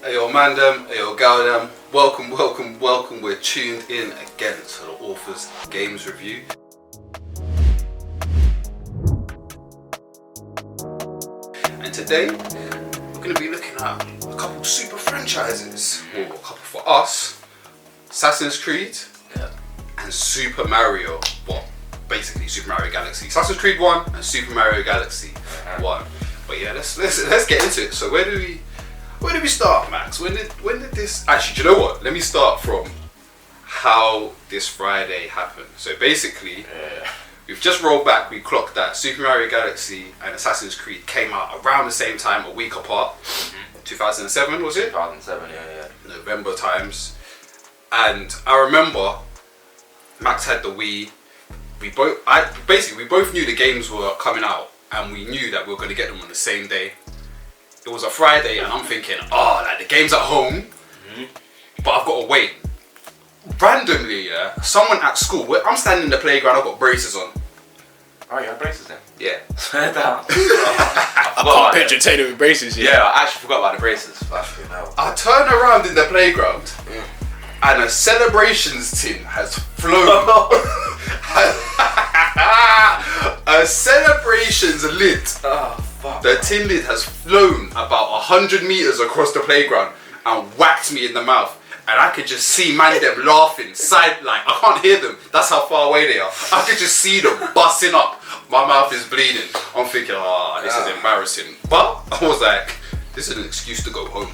Ayo man them, ayo gal them, welcome. We're tuned in again to the Orthors Games Review. And today, we're going to be looking at a couple super franchises. Well, a couple for us, Assassin's Creed and Super Mario. Well, basically Super Mario Galaxy. Assassin's Creed 1 and Super Mario Galaxy 1. But yeah, let's get into it. So where do we start, Max? When did this? Actually, do you know what? Let me start from how this Friday happened. So basically, we've just rolled back. We clocked that Super Mario Galaxy and Assassin's Creed came out around the same time, a week apart. 2007 was it? 2007, yeah. November times. And I remember Max had the Wii. We both knew the games were coming out, and we knew that we were going to get them on the same day. It was a Friday, and I'm thinking, like the game's at home, but I've got to wait. Randomly, someone at school, I'm standing in the playground, I've got braces on. Oh, you had braces then? Yeah. Swear down. I can't picture Taylor with braces. Yeah, I actually forgot about the braces. I turn around in the playground, and a celebrations tin has flown. A celebrations lid. Oh, fuck. The tin lid has flown about 100 meters across the playground and whacked me in the mouth. And I could just see man them laughing, I can't hear them. That's how far away they are. I could just see them busting up. My mouth is bleeding. I'm thinking, this is embarrassing. But I was like, this is an excuse to go home.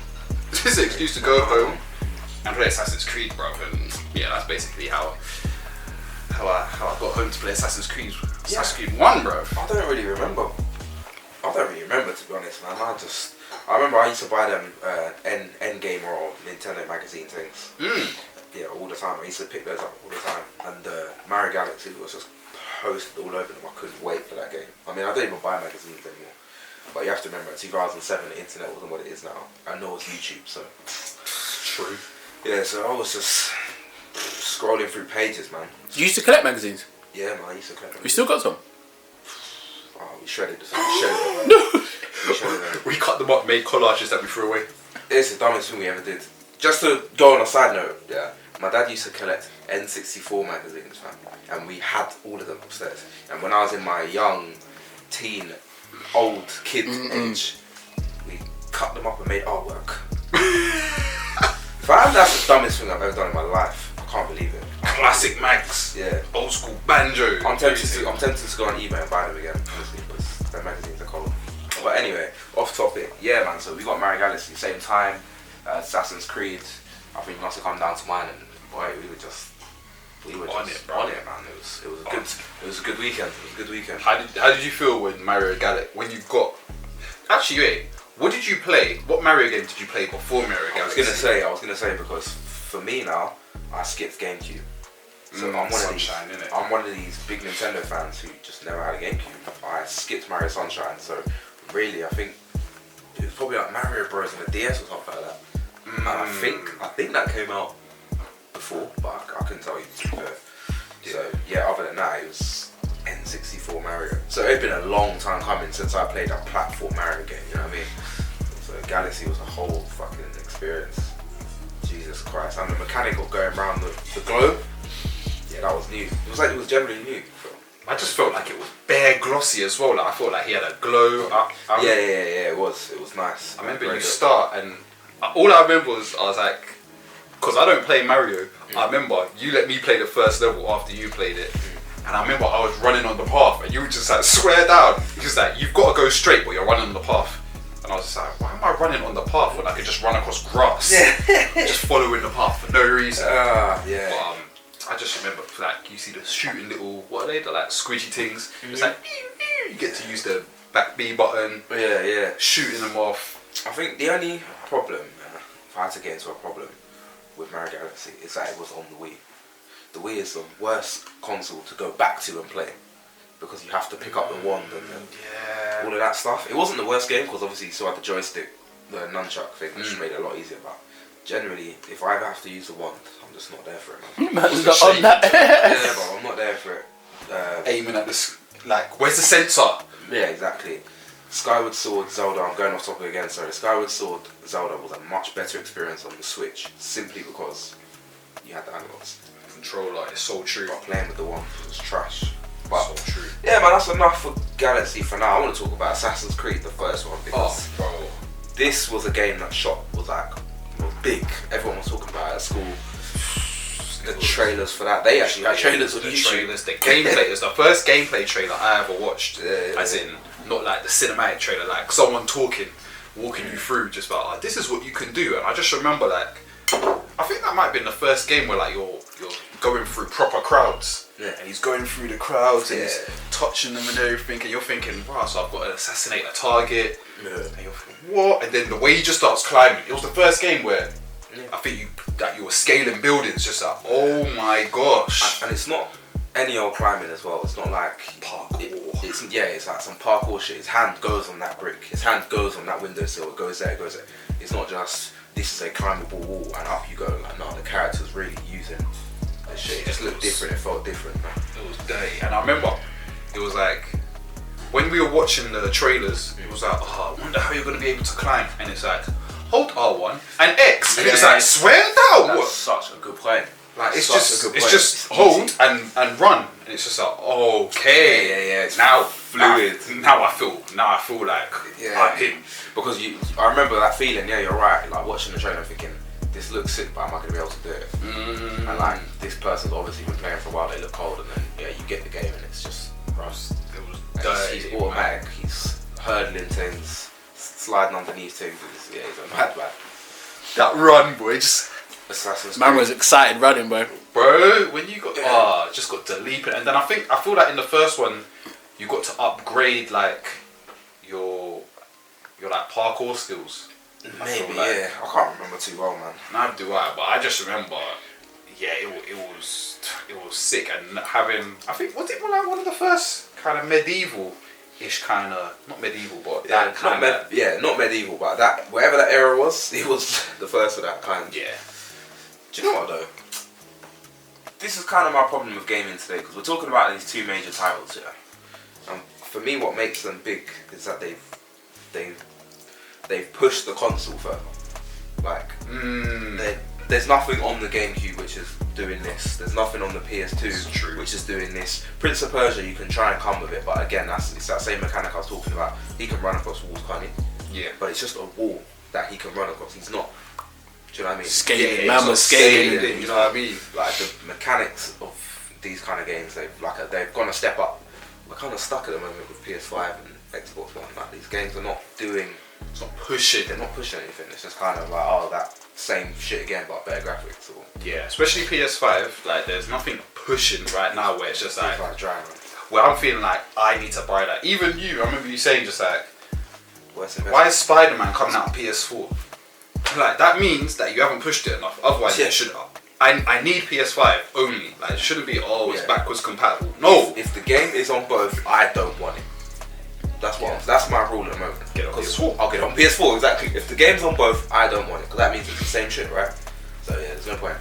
This is an excuse to go home and play Assassin's Creed, bro. And yeah, that's basically how I got home to play Assassin's Creed. Assassin's Creed 1, bro. I don't really remember, to be honest, man. I remember I used to buy them Endgame or Nintendo magazine things. Yeah, all the time. I used to pick those up all the time. And Mario Galaxy was just posted all over them. I couldn't wait for that game. I mean, I don't even buy magazines anymore. But you have to remember, 2007, the internet wasn't what it is now. I know it's YouTube, so. True. Yeah, so I was just scrolling through pages, man. You used to collect magazines? Yeah, man, I used to collect them. We still got some? Oh, we shredded them. We cut them up, made collages that we threw away. It's the dumbest thing we ever did. Just to go on a side note, my dad used to collect N64 magazines, fam, and we had all of them upstairs. And when I was in my young teen, old kid age, we cut them up and made artwork. Fam, that's the dumbest thing I've ever done in my life. I can't believe it. Classic mags. Yeah. Old school banjo. I'm tempted to go on eBay and buy them again, honestly, because their magazines are cold. But anyway, off topic. Yeah, man. So we got Mario Galaxy same time. Assassin's Creed. I think you must have come down to mine, and boy, we were just on it, man. It was a good weekend. How did you feel when Mario Galaxy? When you got? Actually, wait. What did you play? What Mario game did you play before Mario Galaxy? I was gonna say because for me now, I skipped GameCube. So I'm one of these big Nintendo fans who just never had a GameCube. I skipped Mario Sunshine, so really I think it was probably like Mario Bros on the DS or something like that. And I think that came out before, but I couldn't tell you to be fair. So yeah, other than that, it was N64 Mario. So it's been a long time coming since I played a platform Mario game. You know what I mean? So Galaxy was a whole fucking experience. Jesus Christ! And the mechanic of going around the globe. Yeah, that was new. It was generally new. I just felt like it was bare glossy as well. Like I felt like he had a glow. Yeah. It was nice. I remember you start, and all I remember was I was like, because I don't play Mario. I remember you let me play the first level after you played it, and I remember I was running on the path, and you were just like, swear down. Just like, you've got to go straight, but you're running on the path. And I was just like, why am I running on the path when I could just run across grass? Just following the path for no reason. Yeah. But, I just remember, like, you see the shooting little, what are they, the like squishy things. It's like, you get to use the back B button. Yeah. Shooting them off. I think the only problem, if I had to get into a problem with Mario Galaxy, is that it was on the Wii. The Wii is the worst console to go back to and play, because you have to pick up the wand and all of that stuff. It wasn't the worst game, because obviously you still had the joystick, the nunchuck thing, which made it a lot easier, but generally, if I ever have to use the wand, I'm just not there for it, man. Yeah, but I'm not there for it. Aiming at this, like, where's the sensor? Yeah, exactly. Skyward Sword Zelda, I'm going off topic again, sorry. Skyward Sword Zelda was a much better experience on the Switch, simply because you had the analogs. Controller, it's so true. But playing with the one was trash. But so true. Yeah, man, that's enough for Galaxy for now. I want to talk about Assassin's Creed, the first one, because bro. this was a game that was like big. Everyone was talking about it at school. The trailers for that, they actually had trailers on YouTube. Trailers, the gameplay, it was the first gameplay trailer I ever watched. As in, not like the cinematic trailer, like someone walking you through, just like, oh, this is what you can do. And I just remember, like, I think that might have been the first game where like you're going through proper crowds. Yeah. And he's going through the crowds and he's touching them and everything, and you're thinking, wow, so I've got to assassinate a target. Yeah. And you're thinking, what? And then the way he just starts climbing, it was the first game where I think you were scaling buildings, just like, oh my gosh. And it's not any old climbing as well. It's not like parkour. It's like some parkour shit. His hand goes on that brick. His hand goes on that windowsill. It goes there. It goes there. It's not just this is a climbable wall and up you go. Like no, the character's really using the shit. It just looked different. It felt different, man. It was dirty. And I remember it was like when we were watching the trailers, it was like, oh, I wonder how you're gonna be able to climb. And it's like, hold R1 and X. And it's like, swear down. That's What? such a good point. Like it's just hold and run, and it's just like, okay, yeah. It's now fluid. Now I feel like I'm him. Because I remember that feeling. Yeah, you're right. Like watching the trailer, thinking this looks sick, but am I gonna be able to do it? And like this person's obviously been playing for a while. They look cold, and then you get the game, and it's just rust. It was dirty. He's automatic. Man. He's hurdling things, sliding underneath things. He's a mad man. That run, boy, just. Assassin's Man Creed. was excited running, bro. Bro, when you got just got to leap it, and then I feel like in the first one you got to upgrade like your like parkour skills. Maybe I can't remember too well, man. Neither do I, but I just remember, it was sick, and having I think was it like one of the first kind of medieval-ish kind of not medieval, but that kind of not medieval, but that whatever that era was, it was the first of that kind. Yeah. Do you know what though? This is kind of my problem with gaming today, because we're talking about these two major titles here. And for me, what makes them big is that they've pushed the console further. Like, there's nothing on the GameCube which is doing this. There's nothing on the PS2 which is doing this. Prince of Persia, you can try and come with it, but again, it's that same mechanic I was talking about. He can run across walls, can't he? Yeah. But it's just a wall that he can run across. He's not. Do you know what I mean? Skating, man was skating. You know what I mean? Like the mechanics of these kind of games, they've gone a step up. We're kind of stuck at the moment with PS5 and Xbox One. Like these games are not doing. It's not pushing. They're not pushing anything. It's just kind of like that same shit again, but better graphics. Or yeah, especially PS5. Like there's nothing pushing right now where it's just like dry. Where I'm feeling like I need to buy that. Even you, I remember you saying just like, why is Spider-Man coming out on PS4? Like that means that you haven't pushed it enough. Otherwise, it should. I need PS5 only. Like it shouldn't be it's backwards compatible. No. If the game is on both, I don't want it. That's my rule at the moment. Get on PS4. I'll get it on PS4 exactly. If the game's on both, I don't want it because that means it's the same shit, right? So yeah, there's no point.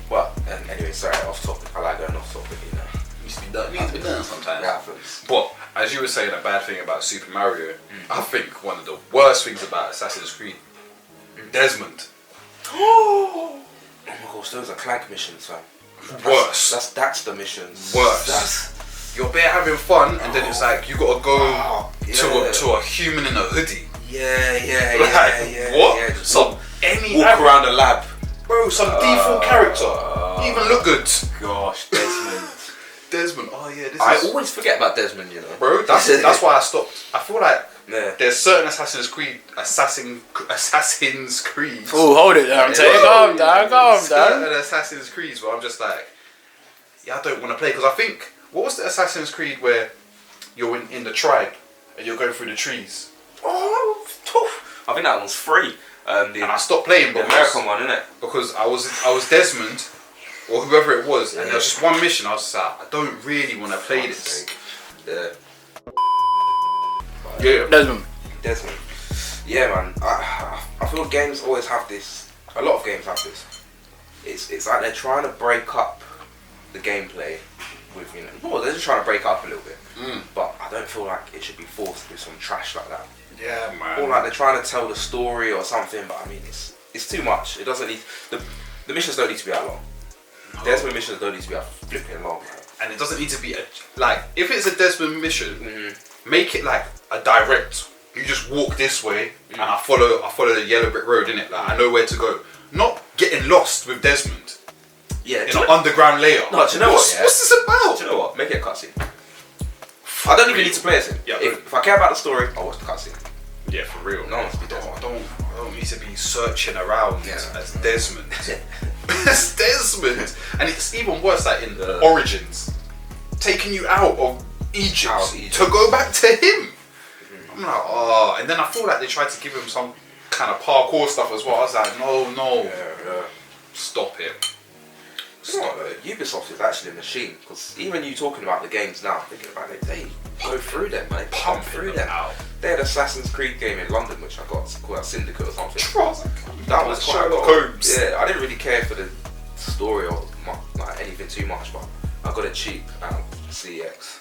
But anyway, sorry, off topic. I like going off topic, you know. Needs to be done sometimes. It happens. But as you were saying, a bad thing about Super Mario, I think one of the worst things about Assassin's Creed. Desmond. Oh my gosh, those are clank missions, fam. Worse. That's the missions. Worse. You're there having fun, and then it's like you gotta go to a human in a hoodie. Yeah. What? Yeah, Walk around the lab, bro. Some default character. Even look good. Gosh, Desmond. Desmond. Oh yeah. I always forget about Desmond, you know. Bro, that's why I stopped. I feel like. Yeah. There's certain Assassin's Creed. Oh, hold it down, calm down. Certain Assassin's Creeds where I'm just like, I don't want to play because I think what was the Assassin's Creed where you're in the tribe and you're going through the trees? Oh, I think that one's free. And I stopped playing, the American one, innit? Because I was Desmond or whoever it was, and there was just one mission. I was just like, I don't really want to play this. Yeah. Desmond. Yeah, man. I feel games always have this. A lot of games have this. It's like they're trying to break up the gameplay with no, they're just trying to break it up a little bit. But I don't feel like it should be forced with some trash like that. Yeah, man. Or like they're trying to tell the story or something, but I mean it's too much. It doesn't need the missions don't need to be that long. Desmond missions don't need to be that flipping long. And it doesn't need to be if it's a Desmond mission, make it like a direct. You just walk this way, and I follow the yellow brick road, innit? Like I know where to go. Not getting lost with Desmond. Yeah, in an underground layer. No, do you know what? Yeah? What's this about? Do you know what? Make it a cutscene. I don't even need to play as him. Yeah, if I care about the story, I'll watch the cutscene. Yeah, for real. No one wants to be Desmond. I don't need to be searching around as Desmond. As Desmond, and it's even worse. Like in Origins, taking you out of Egypt to go back to him. I'm like, oh, and then I feel like they tried to give him some kind of parkour stuff as well. I was like, no, stop it. Ubisoft is actually a machine, because even you talking about the games now, thinking about it, they go through them, man. They pump through them. They had Assassin's Creed game in London, which I got called Syndicate or something. That was quite cool. Yeah, I didn't really care for the story or like anything too much, but I got it cheap at CEX,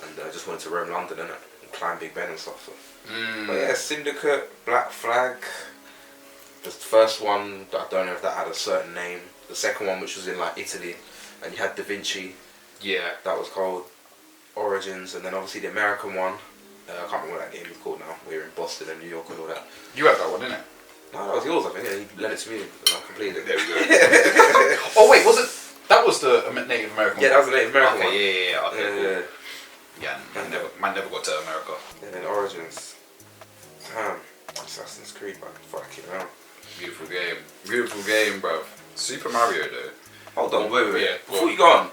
and I just wanted to roam London and climb Big Ben and stuff. So. But yeah, Syndicate, Black Flag. The first one, I don't know if that had a certain name. The second one, which was in like Italy, and you had Da Vinci. Yeah, that was called Origins, and then obviously the American one. I can't remember what that game is called now. We were in Boston and New York and all that. You had that one, didn't it? No, that was yours, I think. Yeah, you lent it to me and I completed it. There we go. Oh wait, was it? That was the Native American one? Yeah, that was the Native American one. Okay, yeah. Okay, cool. Yeah, man never got to America. And then Origins. Damn, Assassin's Creed, man. Fucking hell. Beautiful game, bro. Super Mario though. Hold on, wait. Yeah, before we go on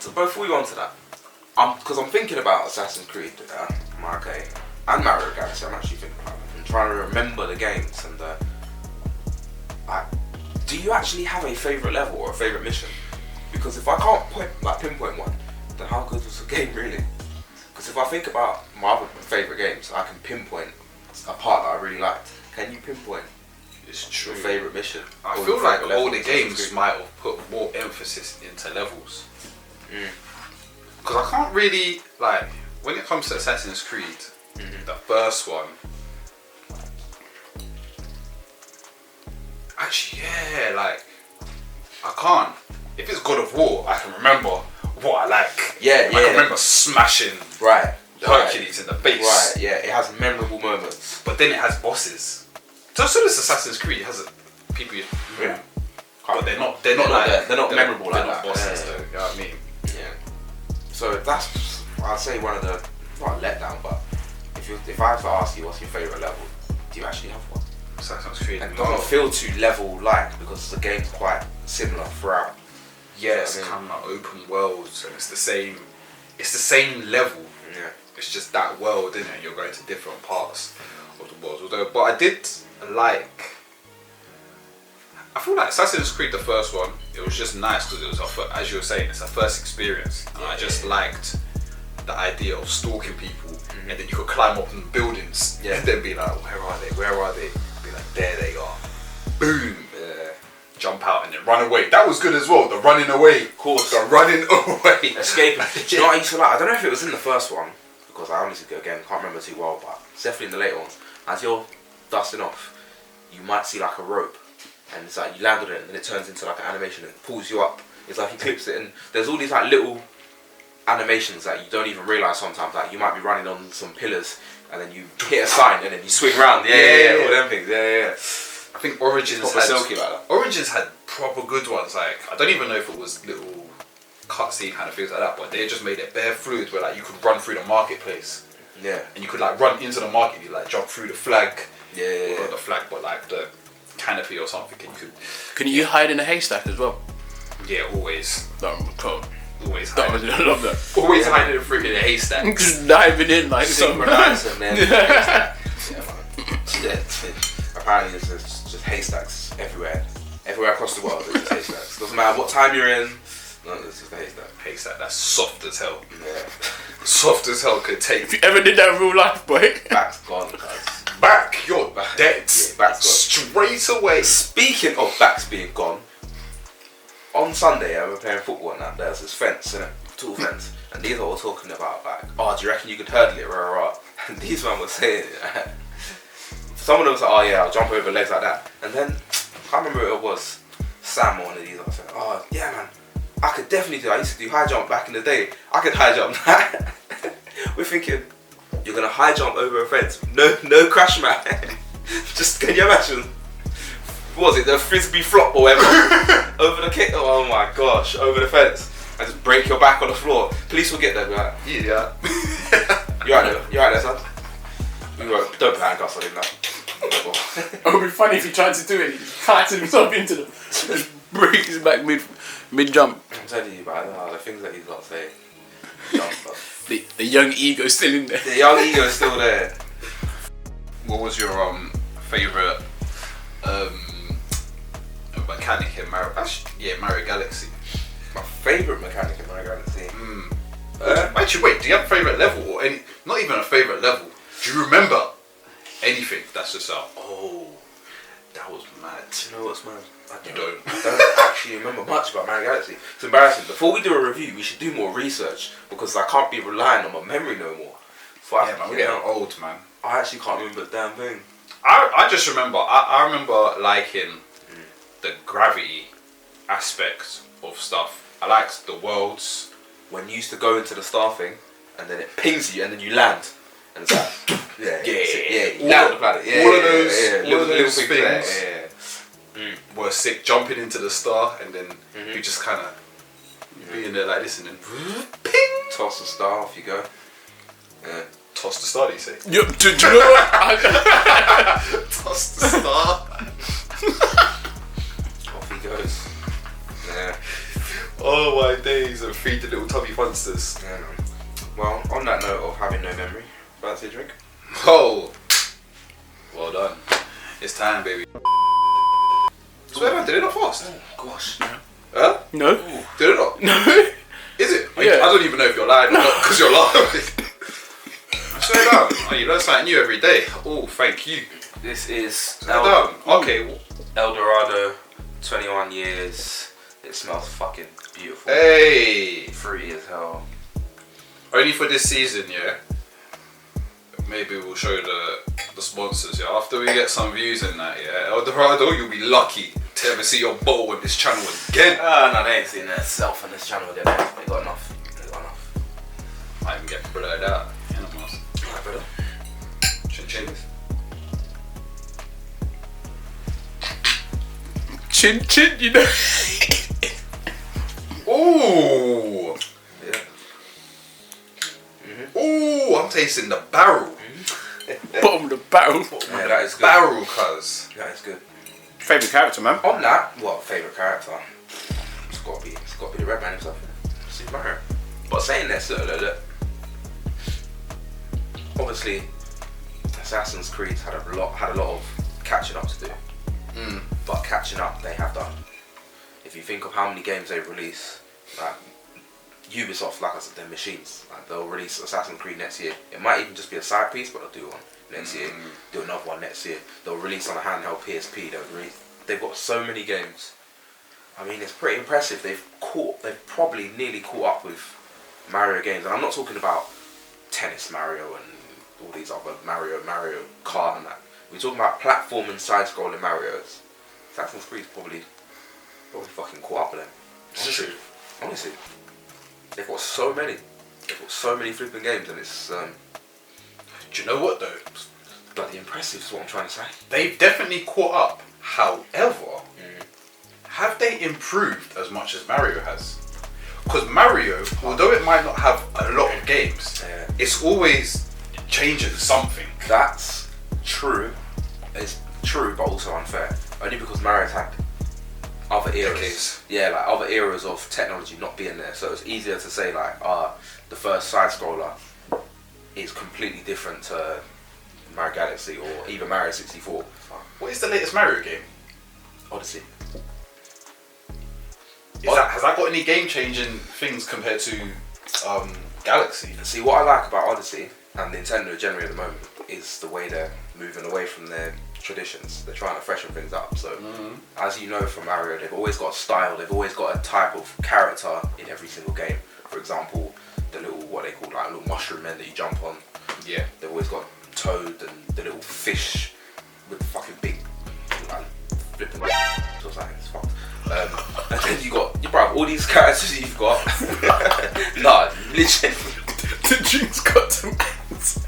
to that, because I'm thinking about Assassin's Creed, okay, and Mario Galaxy. I'm actually thinking about it. I'm trying to remember the games, and do you actually have a favourite level or a favourite mission? Because if I can't pinpoint one, then how good was the game really? Because if I think about my other favourite games, I can pinpoint a part that I really liked. Can you pinpoint? It's true. Your favourite mission? I feel like all the games might have put more emphasis into levels. Because I can't really, like, when it comes to Assassin's Creed, the first one, actually, yeah, like, I can't. If it's God of War, I can remember what I like. Yeah. I can remember smashing Hercules in the face. Right, yeah, it has memorable moments. But then it has bosses. So does Assassin's Creed. It has people you but they're not memorable like that. Bosses though, you know what I mean? Yeah. So that's I'd say one of the not a letdown, but if I have to ask you what's your favourite level, do you actually have one? Assassin's Creed. And it doesn't feel too level like because the game's quite similar throughout. Yeah, it's kind of open world, so it's the same level. Yeah. It's just that world, isn't it? You're going to different parts of the world. But I did like. I feel like Assassin's Creed, the first one, it was just nice because it was, as you were saying, it's a first experience, and I just liked the idea of stalking people, and then you could climb up in buildings, and then be like, where are they? Be like, there they are. Boom. Jump out and then run away. That was good as well. The running away. Of course. The running away. Escaping. Do you know what I used to like? I don't know if it was in the first one, because I honestly, again, can't remember too well, but it's definitely in the later ones. As you're dusting off, you might see like a rope, and it's like you land on it, and then it turns into like an animation and pulls you up. It's like he clips it, and there's all these like little animations that you don't even realise sometimes. Like you might be running on some pillars, and then you hit a sign, and then you swing around. Yeah, all them things. Yeah. I think Origins had proper good ones. Like I don't even know if it was little cutscene kind of things like that, but they just made it bare fluid where like you could run through the marketplace. Yeah. And you could like run into the market. You like jump through the flag. Yeah. Not the flag, but like the canopy or something. And you could. Can you hide in a haystack as well? Yeah, always. Cool. Always hiding. I love that. Always hiding in a freaking haystack. Just diving in like synchronized and then apparently there's just haystacks everywhere across the world. There's just haystacks. Doesn't matter what time you're in. No, there's just a haystack. Haystack that's soft as hell. Yeah, soft as hell could take. If you ever did that in real life, boy. Back's gone, guys. Back, you're dead. Yeah, back's gone. Straight away. Speaking of backs being gone, on Sunday we were playing football and that. There's this fence, innit? Tall fence. and these are all talking about like, oh, do you reckon you could hurdle it, rah, rah, rah. And these men were saying, some of them was like, oh yeah, I'll jump over legs like that. And then, I can't remember who it was, Sam or one of these, I was like, oh yeah man, I could definitely do it. I used to do high jump back in the day. I could high jump that. We're thinking, you're gonna high jump over a fence, no crash mat. Just, can you imagine? What was it, the frisbee flop or whatever? Over the kick, oh my gosh, over the fence. And just break your back on the floor. Police will get there, like, yeah. You right there, son? Don't put handcuffs on him now. It would be funny if he tried to do it, he kited himself into them. Just break his back mid jump. I'm telling you, but the things that he's got to say. The young ego's still in there. The young ego's still there. What was your favourite mechanic in Mario Galaxy? My favourite mechanic in Mario Galaxy? Actually, wait, do you have a favourite level or any? Not even a favourite level. Do you remember anything that's just out? Oh, that was mad. Do you know what's mad? You don't. I don't actually remember much about Mario Galaxy. It's embarrassing. Before we do a review, we should do more research because I can't be relying on my memory no more. Yeah, man, we're getting old, man. I actually can't remember a damn thing. I just remember, I remember liking the gravity aspect of stuff. I liked the worlds. When you used to go into the star thing and then it pings you and then you land. And it's like, you land on the planet. All of those things there. Were sick, jumping into the star and then you just kind of be in there like this and then ping! Toss the star, off you go. Yeah. Toss the star, do you say? Yep, do you know what? Toss the star. Off he goes. Yeah. Oh my days, and feed the little tubby funsters. Yeah, man. Well, on that note of having no memory, fancy a drink? Oh, well done. It's time, baby. Swear man, did it not fast? Oh gosh. Huh? No. Did it not? No. Is it? Yeah. I don't even know if you're lying or not because you're laughing. Swear down. Oh, you learn something new every day. Oh, thank you. This is Swear down. Okay. El Dorado, 21 years. It smells fucking beautiful. Hey. Fruity as hell. Only for this season, yeah. Maybe we'll show the sponsors, yeah. After we get some views in that, yeah. El Dorado, you'll be lucky to ever see your bottle on this channel again. No, they ain't seen themselves on this channel again. They got enough. I even get blurred out. Yeah, no mas. Alright, brother. Chin chin. Chin chin, you know. Ooh. Yeah. Ooh, I'm tasting the barrel. Bottom of the barrel. Yeah, that is good. Barrel, cuz. That is good. Favourite character, man? On that, what favourite character? It's got to be the Red Man himself. Super Mario. But saying this, look. Obviously, Assassin's Creed had a lot of catching up to do. But catching up, they have done. If you think of how many games they've released, like Ubisoft, like I said, they're machines. Like they'll release Assassin's Creed next year. It might even just be a side piece, but they'll do one next year. Do another one next year. They'll release on a handheld PSP. They've got so many games. I mean, it's pretty impressive. They've probably nearly caught up with Mario games, and I'm not talking about Tennis Mario and all these other Mario Kart and that. We're talking about platform and side-scrolling Marios. Assassin's Creed's probably fucking caught up with them. Honestly. They've got so many. They've got so many flipping games, and it's Do you know what though? bloody impressive is what I'm trying to say. They've definitely caught up. However, have they improved as much as Mario has? Because Mario, although it might not have a lot of games, it's always changing something. That's true. It's true, but also unfair. Only because Mario's had other eras. Decades. Yeah, like other eras of technology not being there. So it's easier to say like, the first side scroller is completely different to Mario Galaxy or even Mario 64. What is the latest Mario game? Odyssey. Has that got any game-changing things compared to Galaxy? See, what I like about Odyssey and Nintendo generally at the moment is the way they're moving away from their traditions. They're trying to freshen things up. So, as you know from Mario, they've always got a style. They've always got a type of character in every single game. For example, the little, what they call like little mushroom men that you jump on. Yeah. They've always got Toad and the little fish with fucking big like flipping or something. It's fucked. And then you got, bro, all these characters you've got. Nah, literally. The drink's got some ants.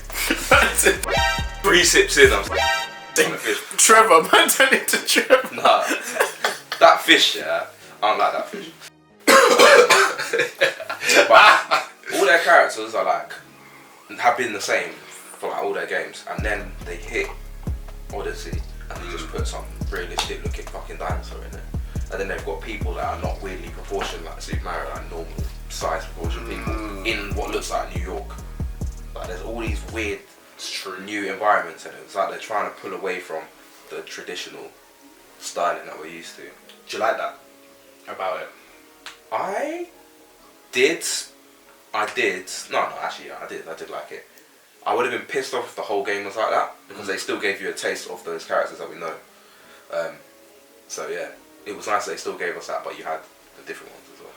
3 sips in, I'm on the fish. Trevor, man, turn into Trevor. Nah, that fish, yeah, I don't like that fish. But all their characters are like, have been the same for like all their games, and then they hit Odyssey and they just put some realistic looking fucking dinosaur in it. And then they've got people that are not weirdly proportioned like Super Mario, like normal size proportion people in what looks like New York. Like there's all these weird new environments in it. It's like they're trying to pull away from the traditional styling that we're used to. Do you like that about it? I did. No, actually, yeah, I did like it. I would have been pissed off if the whole game was like that, because they still gave you a taste of those characters that we know. So yeah, it was nice they still gave us that, but you had the different ones as well.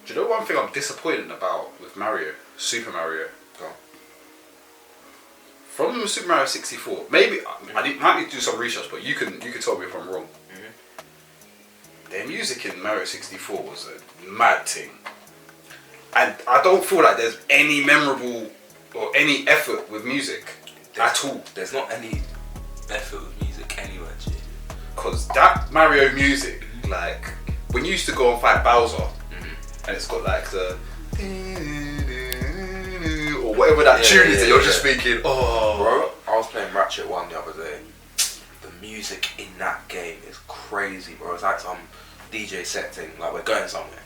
Do you know one thing I'm disappointed about with Mario, Super Mario? Go on. From Super Mario 64, maybe might need to do some research, but you can tell me if I'm wrong. Their music in Mario 64 was a mad thing, and I don't feel like there's any memorable or any effort with music at all. There's not any effort with music anywhere, G. Cause that Mario music, like when you used to go and fight Bowser, and it's got like the or whatever that tune is, and you're just thinking, oh, bro. I was playing Ratchet 1 the other day. The music in that game is crazy, bro. It's like some DJ set thing, like we're going somewhere.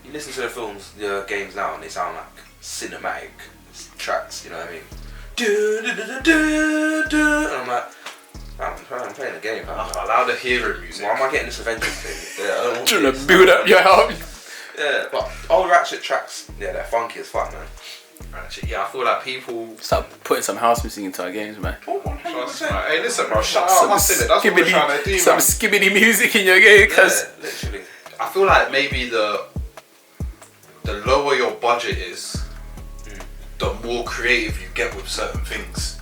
You listen to the films, the games now, and they sound like cinematic tracks, you know what I mean? And I'm like, I'm playing a game, man. I'm allowed to hear the music. Why am I getting this Avengers thing? Yeah, I don't want Trying to build up your house. Yeah, but old Ratchet tracks, yeah, they're funky as fuck, man. Ratchet, yeah, I feel like people. Start putting some house music into our games, man. Hey, listen, bro, shut up. I said it. That's what we're trying to do, some man. skibbity music in your game, cause Yeah, literally. I feel like maybe the lower your budget is, the more creative you get with certain things.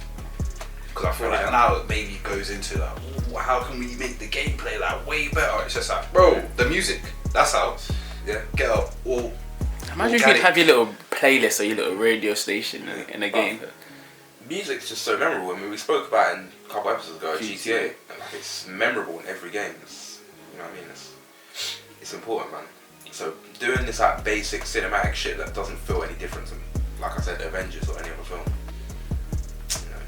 Because I feel like now it maybe goes into like, ooh, how can we make the gameplay like way better? It's just like, bro, the music, that's how. Yeah. Get up all. imagine if you'd have your little playlist or your little radio station in a game. Music's just so memorable. I mean, we spoke about it in a couple episodes ago, GTA. And like, it's memorable in every game. It's, you know what I mean? It's important, man. So doing this like basic cinematic shit that doesn't feel any different to, like I said, the Avengers or any other film. You know,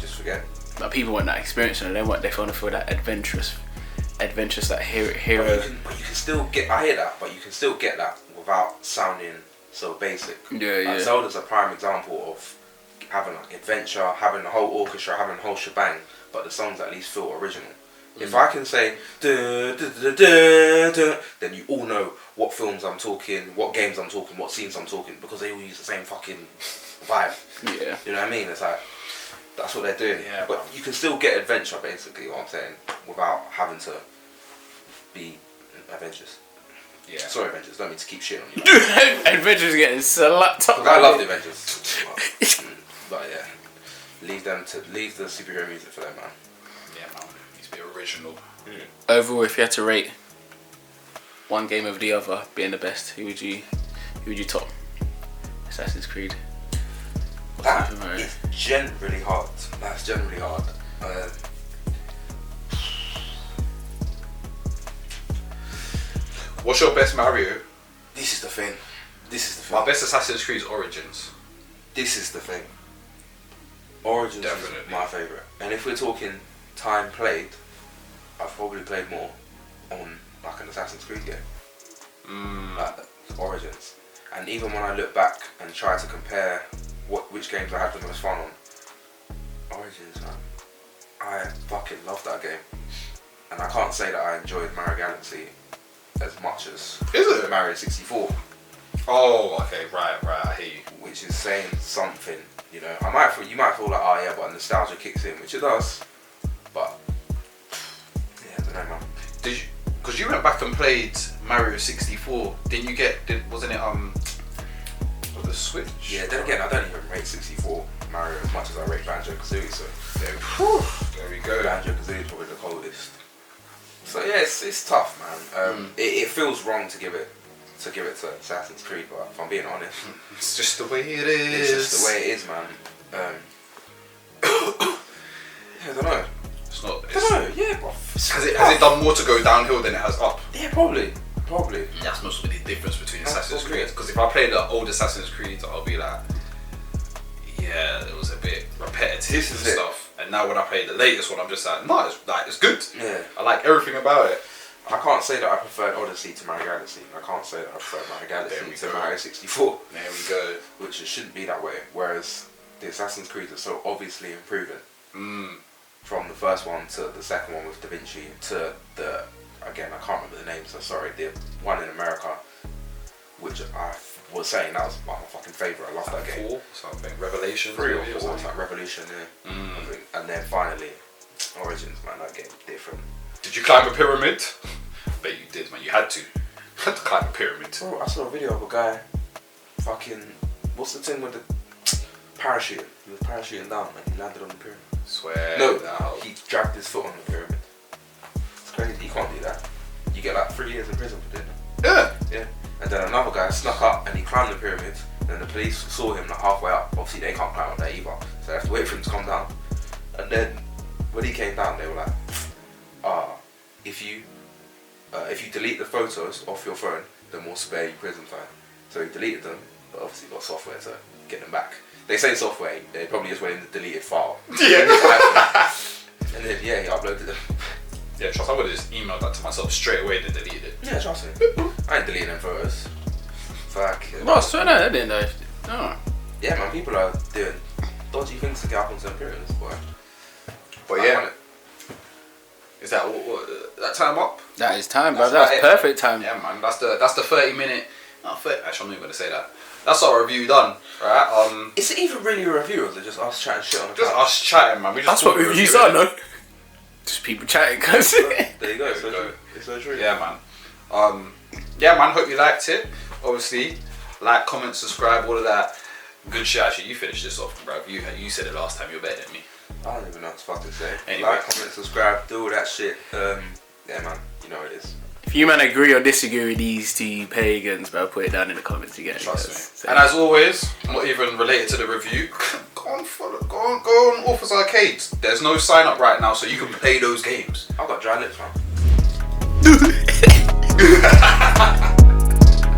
just forget. But people want that experience, and they want to feel that adventurous that hero. But you can still get. I hear that, but you can still get that without sounding so basic. Yeah. Zelda's a prime example of having like adventure, having the whole orchestra, having the whole shebang, but the songs at least feel original. If I can say duh, duh, duh, duh, duh, then you all know what films I'm talking, what games I'm talking, what scenes I'm talking, because they all use the same fucking vibe. Yeah. You know what I mean? It's like, that's what they're doing. Yeah, but you can still get adventure, basically, what I'm saying, without having to be Avengers. Yeah. Sorry, Avengers, don't mean to keep shit on you. Adventures getting slapped up. I love the Avengers. But yeah, leave the superhero music for them, man. Yeah, man. It needs to be original. Overall, if you had to rate one game over the other being the best, who would you top? Assassin's Creed. That is generally hard. That's generally hard. What's your best Mario? This is the thing. My best Assassin's Creed is Origins. This is the thing. Origins Definitely. is my favourite. And if we're talking time played, I've probably played more on like an Assassin's Creed game. Like Origins. And even when I look back and try to compare which games I had the most fun on, Origins, man. I fucking love that game. And I can't say that I enjoyed Mario Galaxy as much as Mario 64. Oh, okay, right, I hear you. Which is saying something, you know. You might feel like, oh yeah, but nostalgia kicks in, which it does. But because you went back and played Mario 64. Didn't you get? Wasn't it for the Switch? Yeah. Then again, I don't even rate 64 Mario as much as I rate Banjo-Kazooie. So there we go. Banjo-Kazooie is probably the coldest. So yeah, it's tough, man. It feels wrong to give it to Assassin's Creed, but if I'm being honest, it's just the way it is. It's just the way it is, man. Yeah, I don't know. It's not. I don't know. Yeah, but has it done more to go downhill than it has up? Yeah, probably. That's mostly the difference between Assassin's Creed. Because if I play the old Assassin's Creed, I'll be like, yeah, it was a bit repetitive and stuff. And now when I play the latest one, I'm just like, no, it's good. Yeah, I like everything about it. I can't say that I preferred Odyssey to Mario Galaxy. I can't say that I preferred Mario Galaxy to Mario 64. There we go. Which it shouldn't be that way. Whereas the Assassin's Creed are so obviously improving. From the first one to the second one with Da Vinci to the, again, I can't remember the name, so sorry, the one in America, which I was saying that was my fucking favourite. I love that game. 4 something, Revelation. 3 or 4, it's like Revolution, yeah. I think. And then finally, Origins, man, that game different. Did you climb a pyramid? Bet you did, man. You had to. You had to climb a pyramid. Bro, I saw a video of a guy, fucking, what's the thing with the parachute? He was parachuting down and he landed on the pyramid. Swear. No, he dragged his foot on the pyramid. It's crazy. You can't do that. You get like 3 years in prison for doing it. Yeah. Yeah. And then another guy snuck up and he climbed the pyramid. And then the police saw him like halfway up. Obviously they can't climb up there either, so they have to wait for him to come down. And then when he came down, they were like, if you delete the photos off your phone, then we'll spare you prison time. So he deleted them, but obviously got software to get them back. They say software, they probably just went in the deleted file. Yeah. And then yeah, he uploaded them. Yeah, trust. I would have just emailed that to myself straight away and deleted it. Yeah, trust me. I ain't deleting them photos. Fuck. Bro, I swear I didn't know. No. Yeah, man, people are doing dodgy things to get up onto pyramids, boy. But yeah. Is that that time up? That is time, bro. That's perfect time. Yeah, man. That's the 30-minute. Not 30. Actually, I'm not even gonna say that. That's our review done, right? Is it even really a review, or is it just us chatting shit on the Just us chatting, man. That's what reviews are, no? Just people chatting, cause there you go. It's so true. Yeah, man. Yeah, man. Hope you liked it. Obviously, like, comment, subscribe, all of that good shit. Actually, you finished this off, bro. You said it last time. You're better than me. I don't even know what to fucking say. Anyway. Like, comment, subscribe, do all that shit. Yeah, man. You know what it is. if you man agree or disagree with these two pagans, bro, put it down in the comments again. Trust me. So, and as always, not even related to the review, go on Orthors Arcades. There's no sign up right now, so you can play those games. I've got dry lips, man.